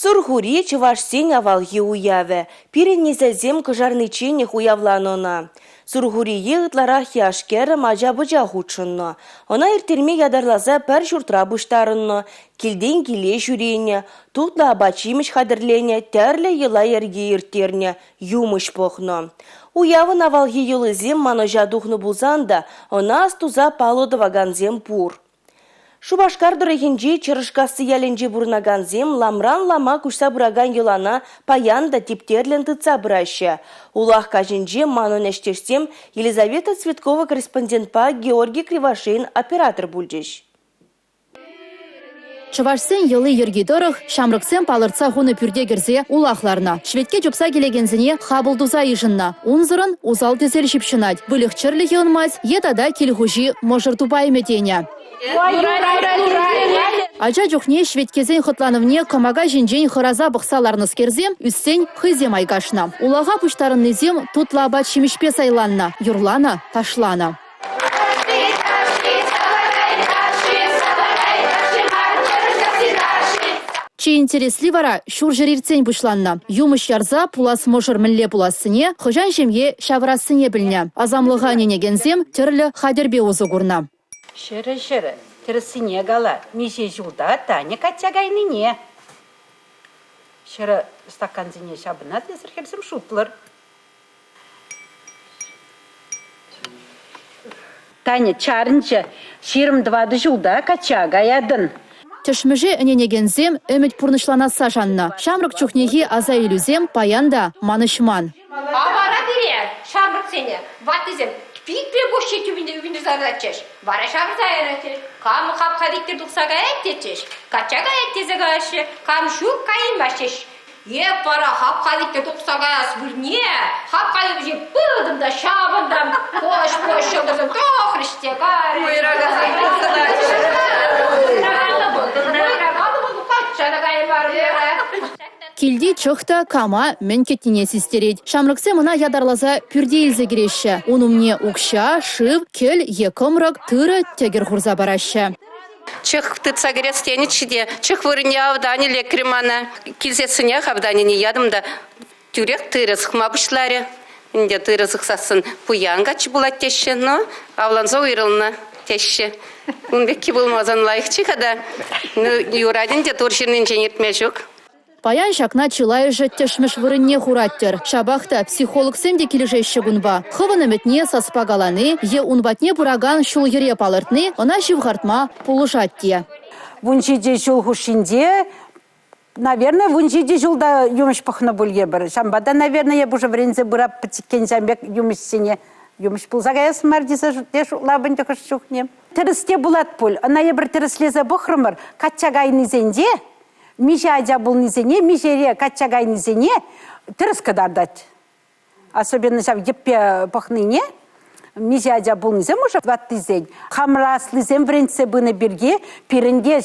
Сургури Чувашсен авалги уяве, пиреннезезем кыжарныченех уявланона. Сургури йытларах яшкер мажа-быжа худшынно. Она иртерме ядарлаза пәр шуртра бұштарынно, келден келе жүрейне, тұтла абачимыш хадырлене, тәрлі йыла ерге иртерне, юмыш похно. Уявын авалги йылызем маножа духны булзанда, она астуза палодываганзем пур. Шубашкар дұрығынжи чырышқасы яленжи бұрнаганзем ламран лама күшса бұраган елана паянда типтерлен тұтса бұрашы. Улах кажынжи манон әштерсем Елизавета Цветкова корреспондентпа Георгий Кривошеин оператор бүлжеш. Чувашсен йылы ергидорых, шамрыксен палырца хуны пюрде кірзе улахларна. Шведке жопса келегензіне хабылдуза ижынна. Унзырын узал тезел шипшынать. Былық чырлы елмаз, етада келхужи можыр тупай метеня. Ажа жүхне шведкезен хытланывне камага жинжен хыраза бұқсаларны скерзем, үстен хызем айгашна. Улаға пұштарын незем тұтла абат шимішпе сайланна, юрлана, ташлана. Че интересли вара шур жирирцен бұшланна. Юмыш ярза пулас можыр мінле пуласыне, хыжан жемге шаврасыне біліне. Азамлыға ненегензем тірлі хадербе озы гурна. Шыры, тірісіне гала, меше жылда тәне кәтчагайныне. Шыры стаканзіне шабына десір херсім шутлыр. Тәне чарынчы, шерім двады жылда кәтчагаядын. Тешмеже эненегензем өмет пурнышланаса жанна. Шамрык чухнеги аза илюзем паянда манышман. Авара дире, шамрык сене, ватызем. Пикпе бошче тюбинде задачеш. Вара шамрык айрате. Кам хапхадиктер духсага әттечеш. Качага әттезегаше. Кам шук кайынбашеш. Пара хапхадиктер духсага асбырне. Хапхадик же пылдымда шабындам. Кош жылдырдым. Тохрыште кары. Килди чохта кама мен кеттине систерет. Шамрыксе мына ядарлаза пюрде илзе кереші. Унумне укша, шыв, кел, екымрак, тыры, тегер хурза барашы. Чех тыца керет стенечиде, чех вырыне авдани лекремана. Килзесыне авдани не ядымда тюрек тырыз хмабышларе. Инде тырызық сасын пуянгач булат теші, но авланза уйрылна теші. Унбекки болмазан лайық чекада. Юрадин де турширнен женертме жоқ. Паян шакна чылай жеттешмеш вырынне хураттер. Шабахта психолог сенде кележеші гунба. Хываны метне саспагаланы, е унбатне бураган шул ере палыртны, она шивхартма полушатте. Вунчиде жыл хушинде, наверное, вунчиде жылда юмыш пахна булье бір. Шамбада, наверное, я бужа врензе бұра патикен жамбек юмыш сене. Юмыш пулзагая смардиса деш лабын декаш чухне. Тірісте булат пул. Она ебір тіріслезе бұхрымыр. Качагайны зенде. Миже адя был низене, мижере качагай низене, тырыс кадардать. Особенно сейчас еппе пахныне, миже адя был низем уже 20 день. Хамрас лизем вренце бы на берге, пиренде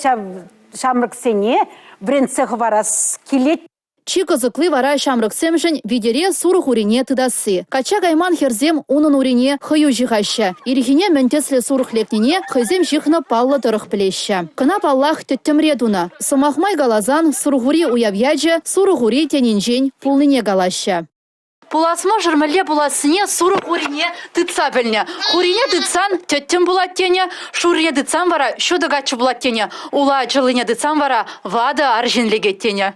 шамрак сене, вренце хварас килет. Чика зыклы вара шамрыксем жын видере сурых урине тыдасы. Кача гайман херзем унын урине хыю жихаща. Ирихине ментесле сурых лекнине хызем жихна палла тұрых плеща. Кына паллах төттемре дуна. Сымахмай галазан сургури уявьяджа, сургури тенинжень пулныне галаща. Пуласма жырмыле пуласыне сурых урине тыца білне. Хурине тыцан төттем булаттене, шурре тыцан вара шудагачы булаттене. Ула жылыне тыцан вара вада аржинлегеттене.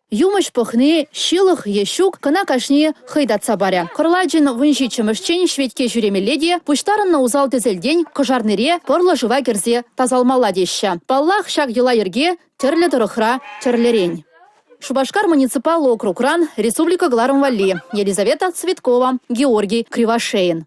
Юмыш пахны, шилых, ешук, кына кашне хыйдатса баря. Кырладжин вынши чымышчен шведке жүремеледе, пуштарынна узал тезелден, кыжарныре, пырлы жыва керзе тазалмала деща. Паллах шак ела ерге, тірлі тұрықра, тірлерень. Шубашкар муниципал округ Ран, Республика Гларум-Валли. Елизавета Цветкова, Георгий Кривошеин.